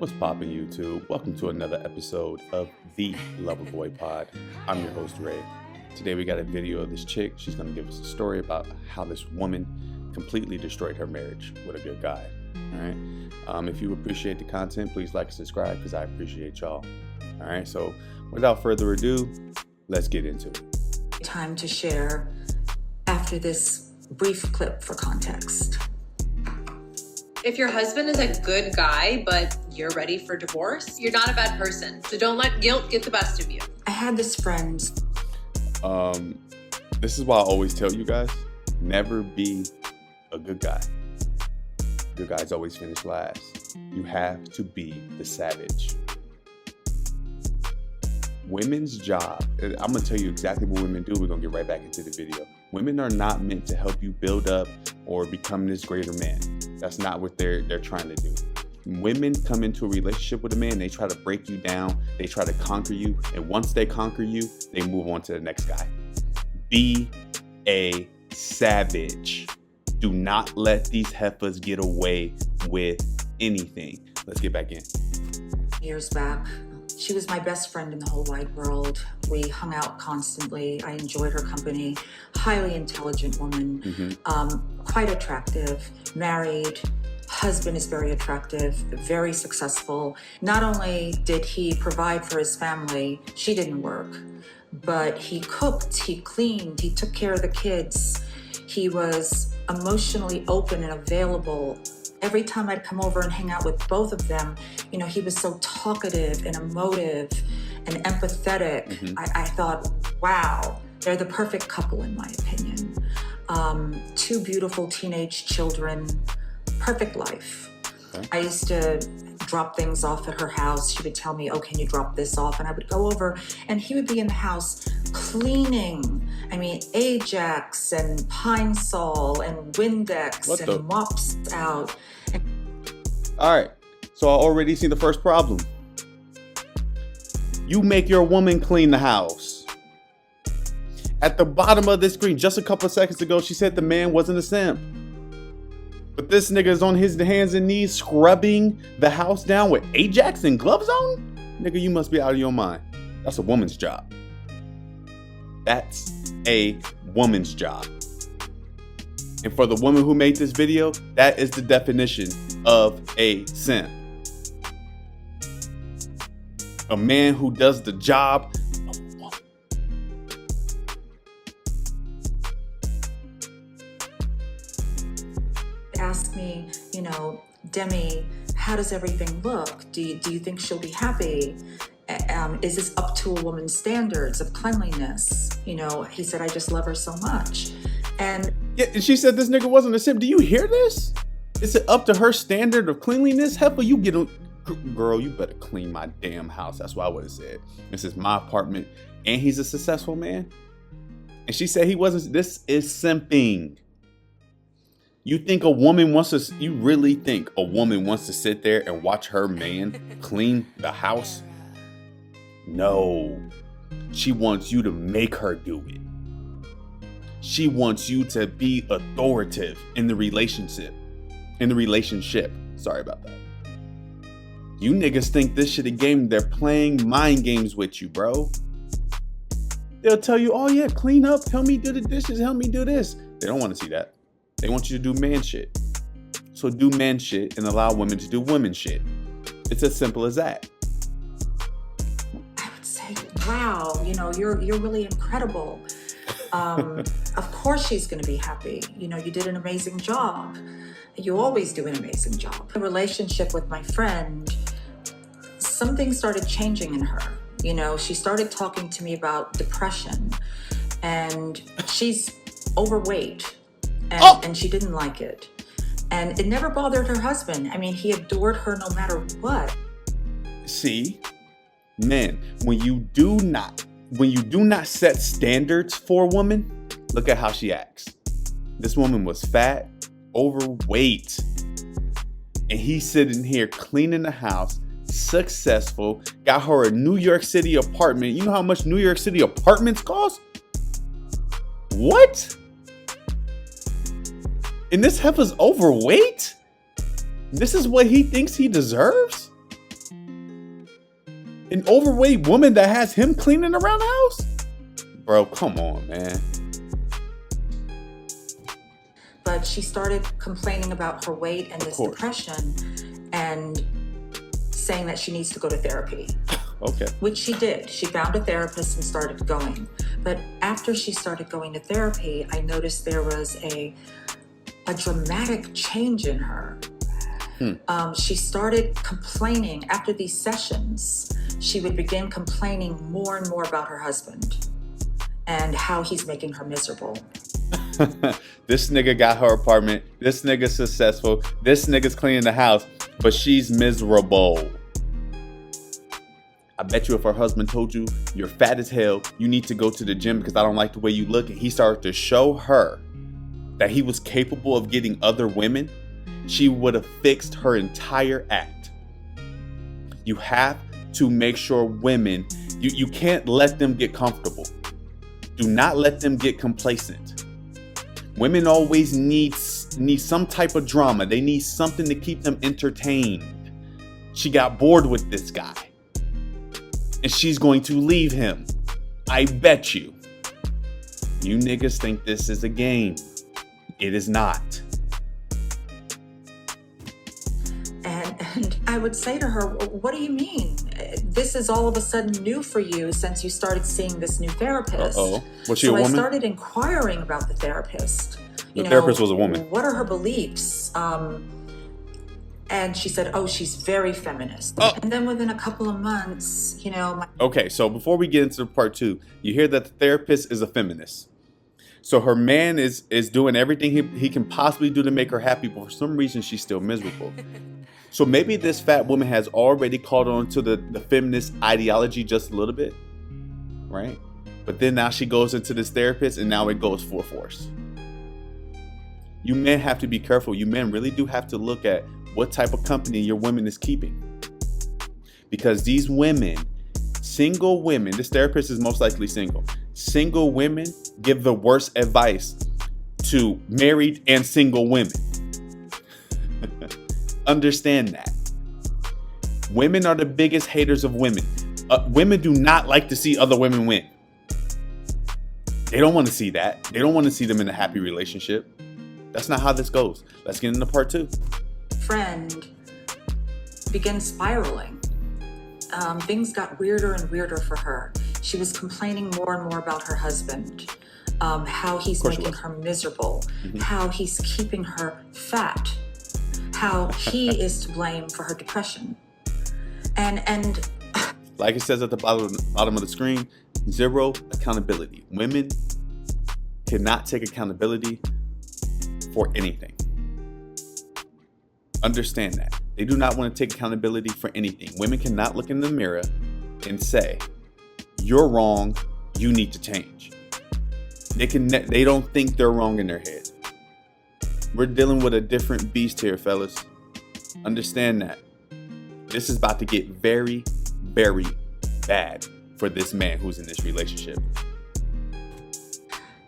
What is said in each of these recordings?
What's poppin' YouTube? Welcome to another episode of the Loverboy Pod. I'm your host Ray. Today we got a video of this chick. She's gonna give us a story about how this woman completely destroyed her marriage with a good guy. Alright. If you appreciate the content, please like and subscribe because I appreciate y'all. Alright, so without further ado, let's get into it. Time to share after this brief clip for context. If your husband is a good guy, but you're ready for divorce, you're not a bad person. So don't let guilt get the best of you. I had this friend. This is why I always tell you guys, never be a good guy. Good guys always finish last. You have to be the savage. Women's job, I'm going to tell you exactly what women do. We're going to get right back into the video. Women are not meant to help you build up or become this greater man. That's not what they're trying to do. Women come into a relationship with a man, they try to break you down, they try to conquer you, and once they conquer you, they move on to the next guy. Be a savage. Do not let these heifers get away with anything. Let's get back in. Years back, she was my best friend in the whole wide world. We hung out constantly. I enjoyed her company. Highly intelligent woman, quite attractive, married. Husband is very attractive, very successful. Not only did he provide for his family, she didn't work, but he cooked, he cleaned, he took care of the kids. He was emotionally open and available. Every time I'd come over and hang out with both of them, you know, he was so talkative and emotive and empathetic. I thought, wow, they're the perfect couple in my opinion. Two beautiful teenage children, perfect life. Okay. I used to drop things off at her house. She would tell me, oh, can you drop this off? And I would go over and he would be in the house cleaning. I mean, Ajax and Pine Sol and Windex and mops out. All right, so I already see the first problem. You make your woman clean the house. At the bottom of this screen, just a couple of seconds ago, she said the man wasn't a simp. But this nigga is on his hands and knees scrubbing the house down with Ajax and gloves on? Nigga, you must be out of your mind. That's a woman's job. That's a woman's job. And for the woman who made this video, that is the definition of a simp. A man who does the job of a woman. Ask me, you know, Demi, how does everything look? Do you think she'll be happy? Is this up to a woman's standards of cleanliness? You know, he said, I just love her so much. And yeah, she said this nigga wasn't a simp. Do you hear this? Is it up to her standard of cleanliness? Heifer, you get a girl, you better clean my damn house. That's what I would have said. This is my apartment and he's a successful man. And she said he wasn't. This is simping. You think a woman wants to, you really think a woman wants to sit there and watch her man clean the house? No. She wants you to make her do it. She wants you to be authoritative in the relationship. Sorry about that. You niggas think this shit a game. They're playing mind games with you, bro. They'll tell you, oh yeah, clean up, help me do the dishes, help me do this. They don't want to see that. They want you to do man shit. So do man shit and allow women to do women shit. It's as simple as that. I would say, wow, you know, you're really incredible. Of course she's going to be happy. You know, you did an amazing job. You always do an amazing job. The relationship with my friend, something started changing in her. You know, she started talking to me about depression and she's overweight and she didn't like it. And it never bothered her husband. I mean, he adored her no matter what. See, men, when you do not set standards for a woman, look at how she acts. This woman was fat, overweight, and he's sitting here cleaning the house, successful, got her a New York City apartment. You know how much New York City apartments cost? What? And this heifer's overweight? This is what he thinks he deserves? An overweight woman that has him cleaning around the house? Bro, come on, man. But she started complaining about her weight and this depression and saying that she needs to go to therapy. Okay. Which she did. She found a therapist and started going. But after she started going to therapy, I noticed there was a dramatic change in her. She started complaining after these sessions. She would begin complaining more and more about her husband and how he's making her miserable. This nigga got her apartment. This nigga's successful. This nigga's cleaning the house, but she's miserable. I bet you if her husband told you, you're fat as hell, you need to go to the gym because I don't like the way you look, and he started to show her that he was capable of getting other women, she would have fixed her entire act. You have to make sure women, you can't let them get comfortable. Do not let them get complacent. Women always need some type of drama. They need something to keep them entertained. She got bored with this guy, and she's going to leave him. I bet you. You niggas think this is a game. It is not. And I would say to her, what do you mean? This is all of a sudden new for you since you started seeing this new therapist. Uh-oh. Was she a woman? So I started inquiring about the therapist. The therapist was a woman. What are her beliefs? And she said, oh, she's very feminist. Oh. And then within a couple of months, Okay, so before we get into part 2, you hear that the therapist is a feminist. So her man is doing everything he can possibly do to make her happy, but for some reason she's still miserable. So maybe this fat woman has already caught on to the feminist ideology just a little bit, right? But then now she goes into this therapist and now it goes full force. You men have to be careful. You men really do have to look at what type of company your woman is keeping. Because these women, single women, this therapist is most likely single. Single women give the worst advice to married and single women. Understand that. Women are the biggest haters of women. Women do not like to see other women win. They don't want to see that. They don't want to see them in a happy relationship. That's not how this goes. Let's get into part 2. Friend began spiraling. Things got weirder and weirder for her. She was complaining more and more about her husband, how he's making her miserable, how he's keeping her fat, how he is to blame for her depression. And like it says at the bottom of the screen, zero accountability. Women cannot take accountability for anything. Understand that. They do not want to take accountability for anything. Women cannot look in the mirror and say, you're wrong, you need to change. They don't think they're wrong in their head. We're dealing with a different beast here, fellas. Understand that. This is about to get very, very bad for this man who's in this relationship.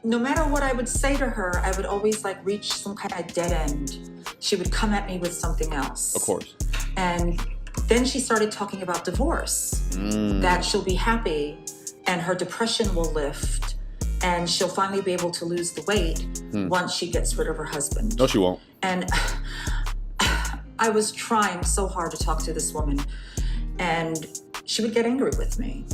No matter what I would say to her, I would always reach some kind of dead end. She would come at me with something else. Of course. And then she started talking about divorce, that she'll be happy and her depression will lift and she'll finally be able to lose the weight once she gets rid of her husband. No, she won't. And I was trying so hard to talk to this woman and she would get angry with me.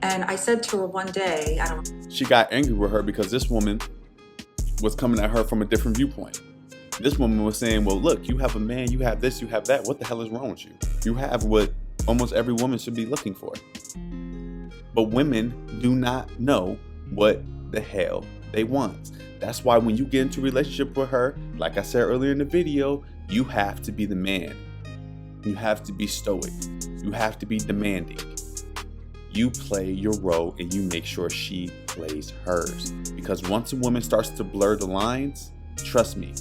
And I said to her one day, She got angry with her because this woman was coming at her from a different viewpoint. This woman was saying, well, look, you have a man, you have this, you have that. What the hell is wrong with you? You have what almost every woman should be looking for. But women do not know what the hell they want. That's why when you get into a relationship with her, like I said earlier in the video, you have to be the man. You have to be stoic. You have to be demanding. You play your role and you make sure she plays hers. Because once a woman starts to blur the lines, trust me,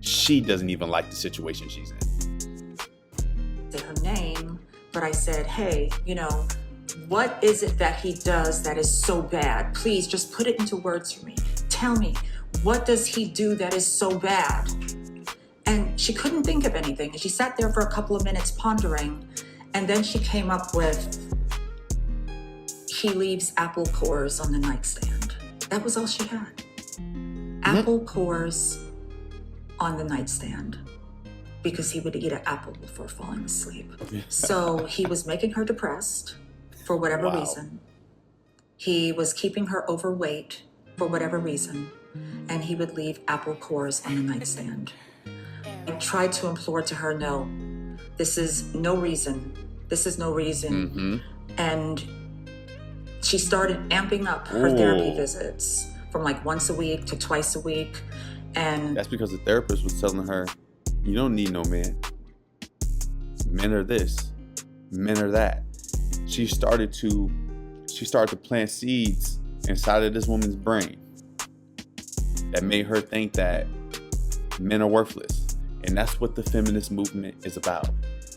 she doesn't even like the situation she's in. Said her name, but I said, hey, what is it that he does that is so bad? Please just put it into words for me. Tell me, what does he do that is so bad? And she couldn't think of anything. And she sat there for a couple of minutes pondering. And then she came up with, he leaves apple cores on the nightstand. That was all she had. Apple cores on the nightstand because he would eat an apple before falling asleep. So he was making her depressed for whatever reason. He was keeping her overweight for whatever reason. And he would leave apple cores on the nightstand. I tried to implore to her, no, this is no reason. This is no reason. And she started amping up her therapy visits from like once a week to twice a week. And that's because the therapist was telling her, you don't need no man. Men are this, men are that. She started to plant seeds inside of this woman's brain that made her think that men are worthless. And that's what the feminist movement is about.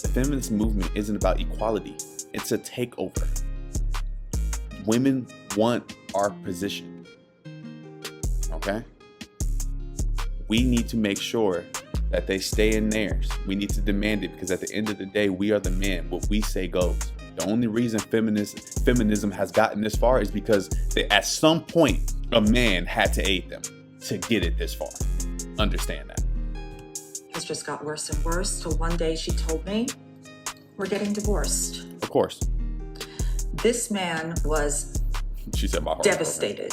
The feminist movement isn't about equality. It's a takeover. Women want our position. Okay? We need to make sure that they stay in theirs. We need to demand it because at the end of the day, we are the men. What we say goes. The only reason feminism has gotten this far is because at some point, a man had to aid them to get it this far. Understand that. It just got worse and worse till one day she told me, we're getting divorced. Of course. This man was she said my heart devastated.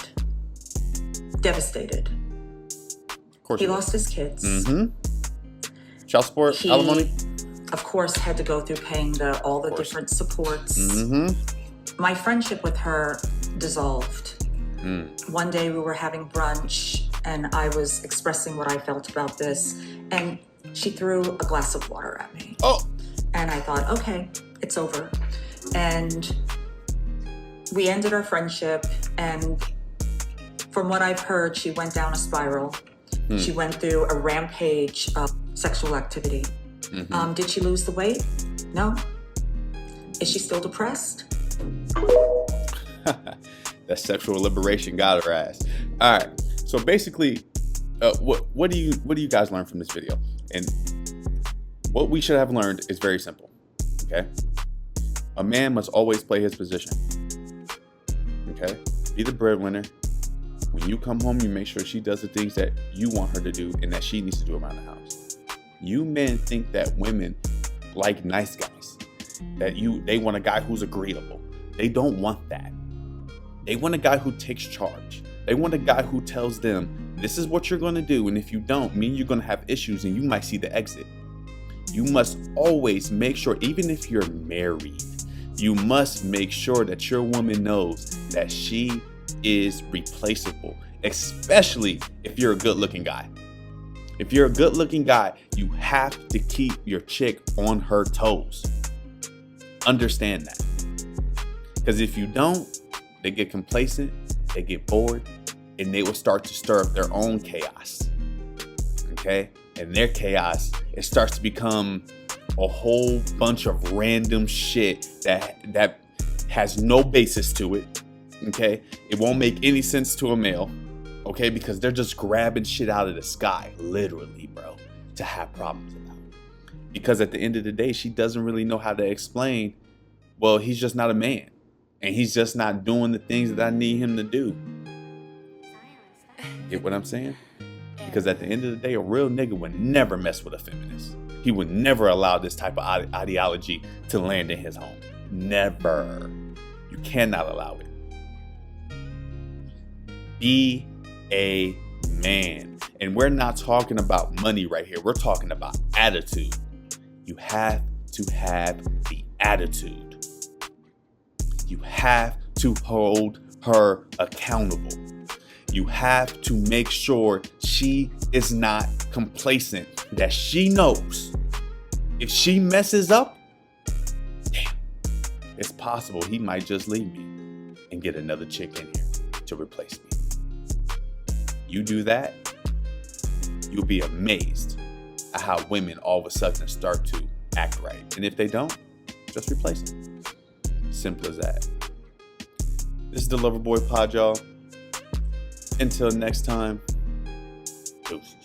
Devastated. Of course he lost his kids. Child support, alimony? Of course, had to go through paying all the different supports. My friendship with her dissolved. One day we were having brunch and I was expressing what I felt about this, and she threw a glass of water at me. And I thought, okay, it's over. And we ended our friendship, and from what I've heard, she went down a spiral. She went through a rampage of sexual activity. Did she lose the weight? No. Is she still depressed? That sexual liberation got her ass. All right. So basically, what do you guys learn from this video? And what we should have learned is very simple. Okay. A man must always play his position. Okay. Be the breadwinner. When you come home, you make sure she does the things that you want her to do and that she needs to do around the house. You men think that women like nice guys, that they want a guy who's agreeable. They don't want that. They want a guy who takes charge. They want a guy who tells them, this is what you're going to do, and if you don't, you're going to have issues and you might see the exit. You must always make sure, even if you're married, you must make sure that your woman knows that she is replaceable, especially if you're a good-looking guy. If you're a good-looking guy, you have to keep your chick on her toes. Understand that. Because if you don't, they get complacent, they get bored, and they will start to stir up their own chaos. Okay? And their chaos, it starts to become a whole bunch of random shit that has no basis to it. Okay? It won't make any sense to a male. Okay? Because they're just grabbing shit out of the sky, literally, bro, to have problems about. Because at the end of the day, she doesn't really know how to explain, well, he's just not a man. And he's just not doing the things that I need him to do. Get what I'm saying? Because at the end of the day, a real nigga would never mess with a feminist. He would never allow this type of ideology to land in his home. Never. You cannot allow it. Be a man. And we're not talking about money right here. We're talking about attitude. You have to have the attitude. You have to hold her accountable. You have to make sure she is not complacent, that she knows if she messes up, damn, it's possible he might just leave me and get another chick in here to replace me. You do that, you'll be amazed at how women all of a sudden start to act right. And if they don't, just replace them. Simple as that. This is the Loverboy Pod, y'all. Until next time, peace.